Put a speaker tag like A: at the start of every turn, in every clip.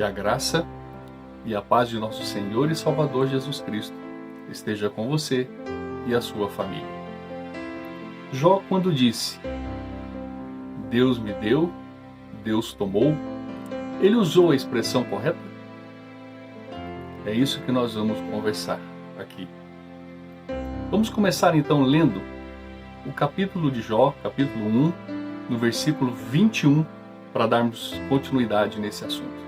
A: Que a graça e a paz de nosso Senhor e Salvador Jesus Cristo esteja com você e a sua família. Jó, quando disse, Deus me deu, Deus tomou, ele usou a expressão correta? É isso que nós vamos conversar aqui. Vamos começar então lendo o capítulo de Jó, capítulo 1, no versículo 21, para darmos continuidade nesse assunto.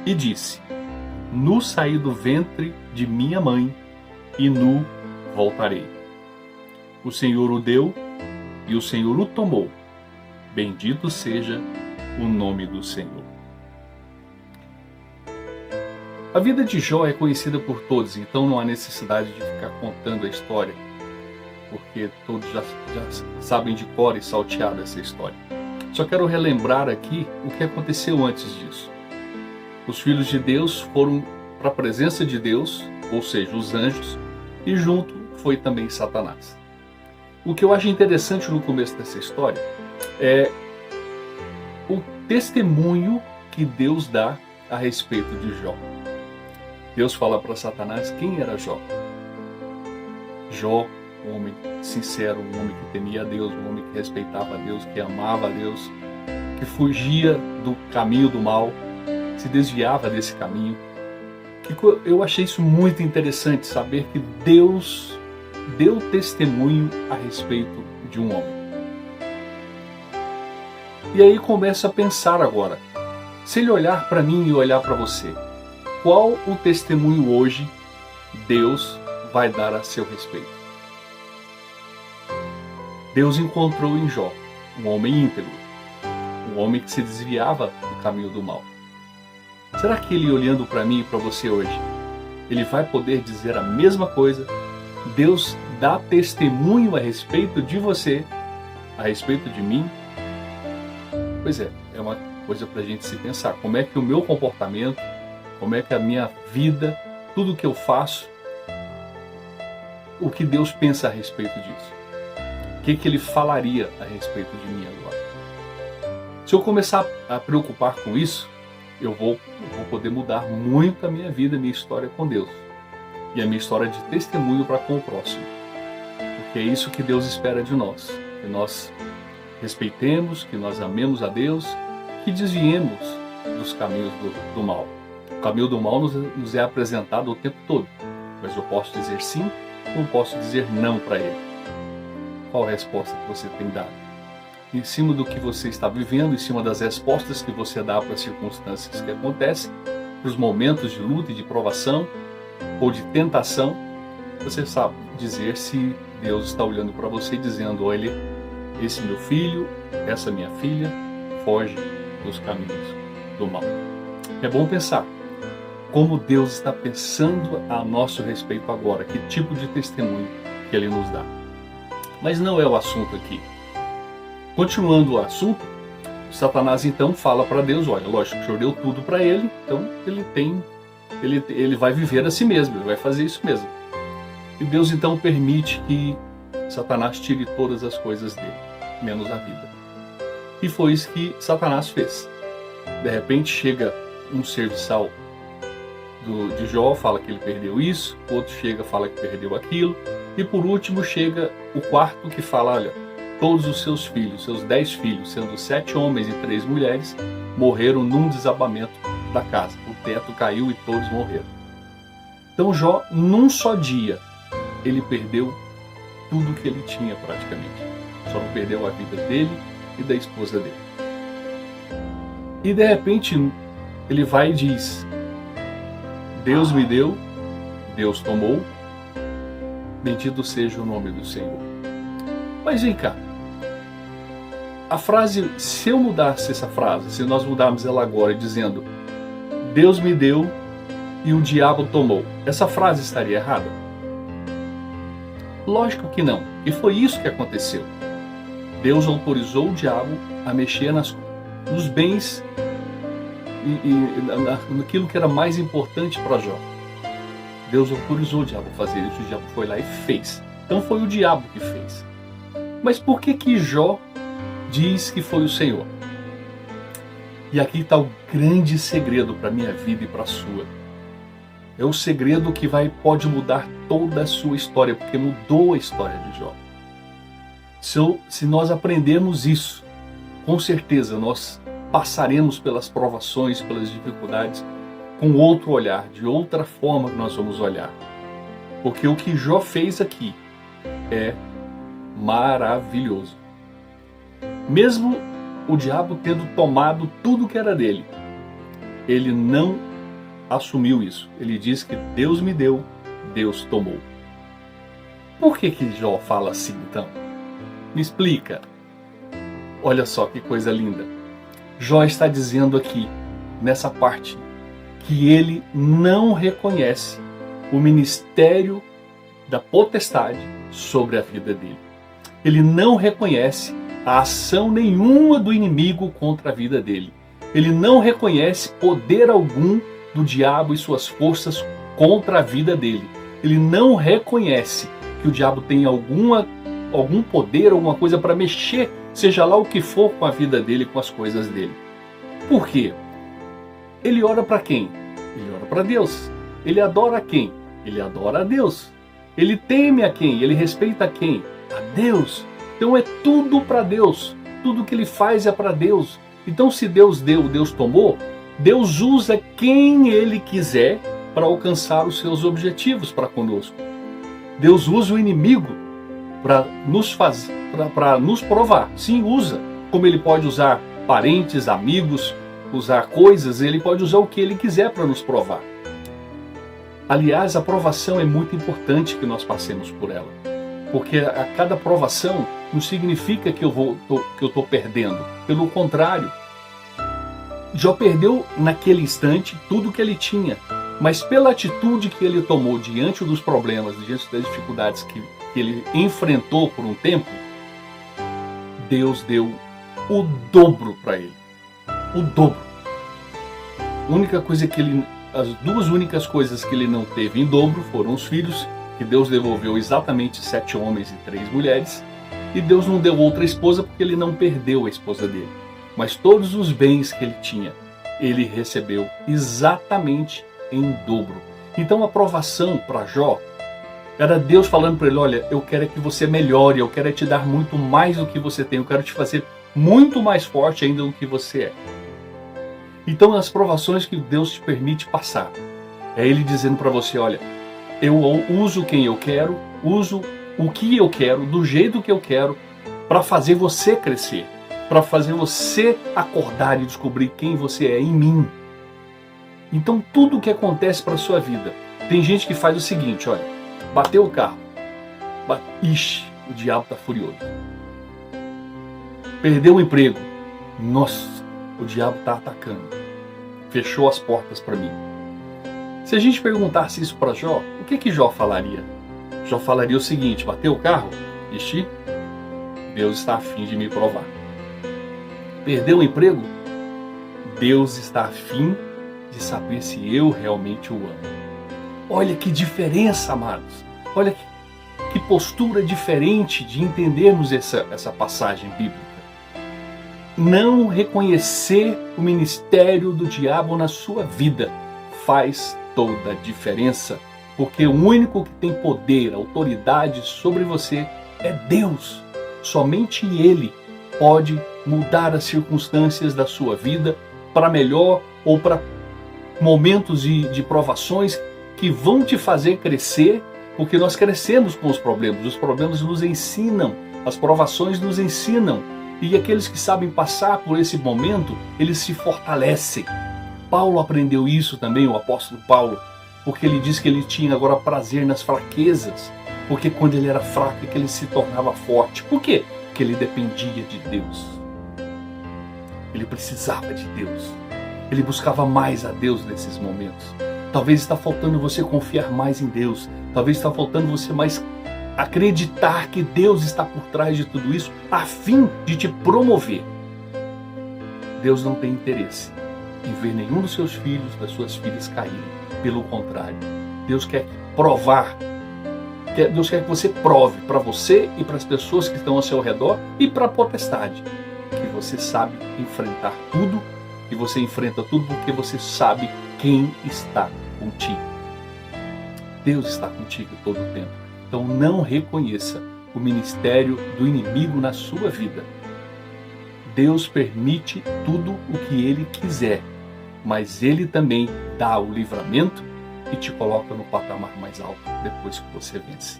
A: E disse, nu saí do ventre de minha mãe, e nu voltarei. O Senhor o deu, e o Senhor o tomou. Bendito seja o nome do Senhor. A vida de Jó é conhecida por todos, então não há necessidade de ficar contando a história, porque todos já sabem de cor e salteado essa história. Só quero relembrar aqui o que aconteceu antes disso. Os filhos de Deus foram para a presença de Deus, ou seja, os anjos, e junto foi também Satanás. O que eu acho interessante no começo dessa história é o testemunho que Deus dá a respeito de Jó. Deus fala para Satanás quem era Jó. Jó, um homem sincero, um homem que temia a Deus, um homem que respeitava a Deus, que amava a Deus, que fugia do caminho do mal, se desviava desse caminho. Eu achei isso muito interessante, saber que Deus deu testemunho a respeito de um homem. E aí começa a pensar agora, se ele olhar para mim e olhar para você, qual o testemunho hoje Deus vai dar a seu respeito? Deus encontrou em Jó um homem íntegro, um homem que se desviava do caminho do mal. Será que ele, olhando para mim e para você hoje, ele vai poder dizer a mesma coisa? Deus dá testemunho a respeito de você, a respeito de mim? Pois é uma coisa para a gente se pensar. Como é que o meu comportamento, como é que a minha vida, tudo que eu faço, o que Deus pensa a respeito disso? O que ele falaria a respeito de mim agora? Se eu começar a preocupar com isso, eu vou poder mudar muito a minha vida, a minha história com Deus. E a minha história de testemunho para com o próximo. Porque é isso que Deus espera de nós. Que nós respeitemos, que nós amemos a Deus, que desviemos dos caminhos do mal. O caminho do mal nos é apresentado o tempo todo. Mas eu posso dizer sim ou posso dizer não para ele. Qual a resposta que você tem dado? Em cima do que você está vivendo, em cima das respostas que você dá para as circunstâncias que acontecem, para os momentos de luta e de provação ou de tentação, você sabe dizer se Deus está olhando para você e dizendo, olha, esse meu filho, essa minha filha, foge dos caminhos do mal. É bom pensar como Deus está pensando a nosso respeito agora, que tipo de testemunho que Ele nos dá. Mas não é o assunto aqui. Continuando o assunto, Satanás então fala para Deus, olha, lógico, o Senhor deu tudo para ele, então ele vai viver a si mesmo, ele vai fazer isso mesmo. E Deus então permite que Satanás tire todas as coisas dele, menos a vida. E foi isso que Satanás fez. De repente chega um serviçal de Jó, fala que ele perdeu isso, outro chega e fala que perdeu aquilo, e por último chega o quarto que fala, olha, todos os seus filhos, seus 10 filhos, sendo 7 homens e 3 mulheres, morreram num desabamento da casa. O teto caiu e todos morreram. Então Jó, num só dia, ele perdeu tudo que ele tinha praticamente. Só não perdeu a vida dele e da esposa dele. E de repente, ele vai e diz, Deus me deu, Deus tomou, bendito seja o nome do Senhor. Mas vem cá, a frase, se eu mudasse essa frase, se nós mudarmos ela agora dizendo Deus me deu e o diabo tomou, essa frase estaria errada? Lógico que não, e foi isso que aconteceu. Deus autorizou o diabo a mexer nos bens e naquilo que era mais importante para Jó. Deus autorizou o diabo a fazer isso, o diabo foi lá e fez. Então foi o diabo que fez. Mas por que Jó diz que foi o Senhor? E aqui está o grande segredo para a minha vida e para a sua. É o segredo que pode mudar toda a sua história, porque mudou a história de Jó. Se nós aprendermos isso, com certeza nós passaremos pelas provações, pelas dificuldades, com outro olhar, de outra forma que nós vamos olhar. Porque o que Jó fez aqui é maravilhoso. Mesmo o diabo tendo tomado tudo que era dele, ele não assumiu isso. Ele diz que Deus me deu, Deus tomou. Por que Jó fala assim então? Me explica. Olha só que coisa linda. Jó está dizendo aqui, nessa parte, que ele não reconhece o ministério da potestade sobre a vida dele. Ele não reconhece a ação nenhuma do inimigo contra a vida dele. Ele não reconhece poder algum do diabo e suas forças contra a vida dele. Ele não reconhece que o diabo tem algum poder, alguma coisa para mexer, seja lá o que for, com a vida dele, com as coisas dele. Por quê? Ele ora para quem? Ele ora para Deus. Ele adora a quem? Ele adora a Deus. Ele teme a quem? Ele respeita a quem? A Deus. Então é tudo para Deus. Tudo que ele faz é para Deus. Então se Deus deu, Deus tomou, Deus usa quem ele quiser para alcançar os seus objetivos para conosco. Deus usa o inimigo para nos provar. Sim, usa. Como ele pode usar parentes, amigos, usar coisas, ele pode usar o que ele quiser para nos provar. Aliás, a provação é muito importante que nós passemos por ela. Porque a cada provação não significa que eu estou perdendo. Pelo contrário, Jó perdeu naquele instante tudo que ele tinha. Mas pela atitude que ele tomou diante dos problemas, diante das dificuldades que ele enfrentou por um tempo, Deus deu o dobro para ele. O dobro. As duas únicas coisas que ele não teve em dobro foram os filhos, que Deus devolveu exatamente 7 homens e 3 mulheres, e Deus não deu outra esposa porque ele não perdeu a esposa dele. Mas todos os bens que ele tinha, ele recebeu exatamente em dobro. Então a provação para Jó era Deus falando para ele: olha, eu quero que você melhore, eu quero te dar muito mais do que você tem, eu quero te fazer muito mais forte ainda do que você é. Então as provações que Deus te permite passar, é Ele dizendo para você: olha, eu uso quem eu quero, uso o que eu quero, do jeito que eu quero, para fazer você crescer, para fazer você acordar e descobrir quem você é em mim. Então tudo o que acontece para a sua vida, tem gente que faz o seguinte: olha, bateu o carro, ixi, o diabo está furioso. Perdeu o emprego, nossa, o diabo está atacando. Fechou as portas para mim. Se a gente perguntasse isso para Jó, o que Jó falaria? Jó falaria o seguinte: bateu o carro? Ixi, Deus está a fim de me provar. Perdeu o emprego? Deus está a fim de saber se eu realmente o amo. Olha que diferença, amados. Olha que postura diferente de entendermos essa passagem bíblica. Não reconhecer o ministério do diabo na sua vida faz toda a diferença, porque o único que tem poder, autoridade sobre você é Deus. Somente Ele pode mudar as circunstâncias da sua vida para melhor ou para momentos de provações que vão te fazer crescer, porque nós crescemos com os problemas nos ensinam, as provações nos ensinam. E aqueles que sabem passar por esse momento, eles se fortalecem. Paulo aprendeu isso também, o apóstolo Paulo, porque ele diz que ele tinha agora prazer nas fraquezas, porque quando ele era fraco é que ele se tornava forte. Por quê? Porque ele dependia de Deus. Ele precisava de Deus. Ele buscava mais a Deus nesses momentos. Talvez está faltando você confiar mais em Deus. Talvez está faltando você mais acreditar que Deus está por trás de tudo isso, a fim de te promover. Deus não tem interesse em ver nenhum dos seus filhos, das suas filhas caírem. Pelo contrário, Deus quer provar. Deus quer que você prove para você e para as pessoas que estão ao seu redor e para a potestade que você sabe enfrentar tudo e você enfrenta tudo porque você sabe quem está contigo. Deus está contigo todo o tempo. Então não reconheça o ministério do inimigo na sua vida. Deus permite tudo o que Ele quiser, mas Ele também dá o livramento e te coloca no patamar mais alto depois que você vence.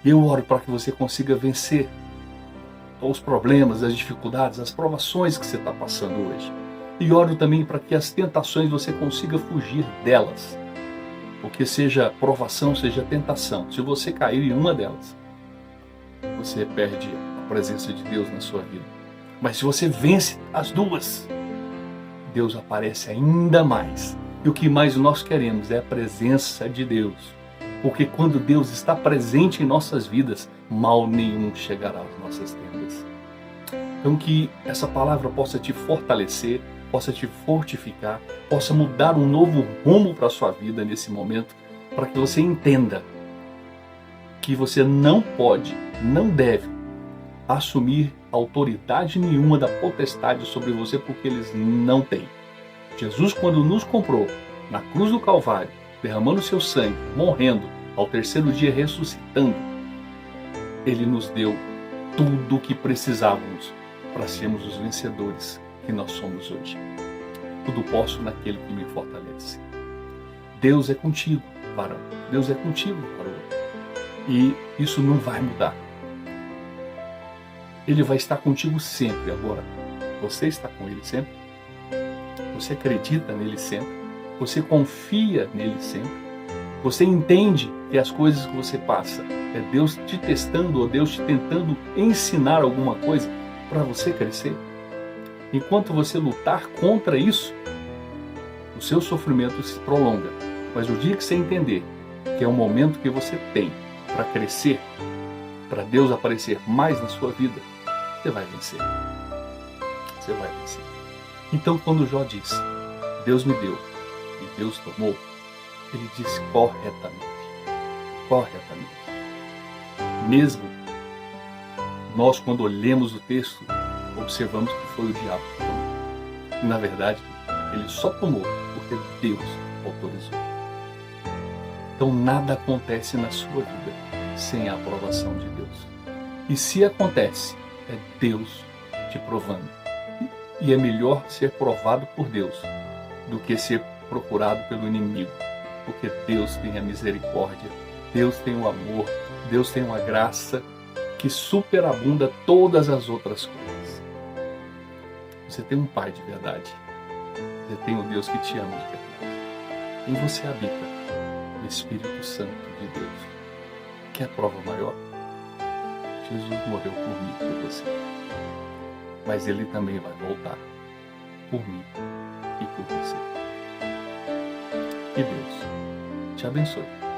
A: Eu oro para que você consiga vencer os problemas, as dificuldades, as provações que você está passando hoje. E oro também para que as tentações você consiga fugir delas. Porque seja provação, seja tentação, se você cair em uma delas, você perde a presença de Deus na sua vida. Mas se você vence as duas, Deus aparece ainda mais. E o que mais nós queremos é a presença de Deus. Porque quando Deus está presente em nossas vidas, mal nenhum chegará às nossas tendas. Então que essa palavra possa te fortalecer, possa te fortificar, possa mudar um novo rumo para a sua vida nesse momento, para que você entenda que você não pode, não deve assumir autoridade nenhuma da potestade sobre você, porque eles não têm. Jesus, quando nos comprou na cruz do Calvário, derramando seu sangue, morrendo, ao terceiro dia ressuscitando, Ele nos deu tudo o que precisávamos para sermos os vencedores que nós somos hoje. Tudo posso naquele que me fortalece. Deus é contigo, varão. Deus é contigo, varão. E isso não vai mudar. Ele vai estar contigo sempre. Agora, você está com Ele sempre? Você acredita nele sempre? Você confia nele sempre? Você entende que as coisas que você passa é Deus te testando ou Deus te tentando ensinar alguma coisa para você crescer? Enquanto você lutar contra isso, o seu sofrimento se prolonga. Mas o dia que você entender que é um momento que você tem para crescer, para Deus aparecer mais na sua vida, você vai vencer. Você vai vencer. Então, quando Jó disse, Deus me deu e Deus tomou, ele disse corretamente. Corretamente. Mesmo nós, quando olhamos o texto, observamos que foi o diabo que tomou. E, na verdade, ele só tomou porque Deus autorizou. Então, nada acontece na sua vida sem a aprovação de Deus. E se acontece, é Deus te provando. E é melhor ser provado por Deus do que ser procurado pelo inimigo. Porque Deus tem a misericórdia, Deus tem o amor, Deus tem uma graça que superabunda todas as outras coisas. Você tem um Pai de verdade. Você tem um Deus que te ama de verdade. Em você habita o Espírito Santo de Deus. Quer prova maior? Jesus morreu por mim e por você. Mas Ele também vai voltar por mim e por você. Que Deus te abençoe.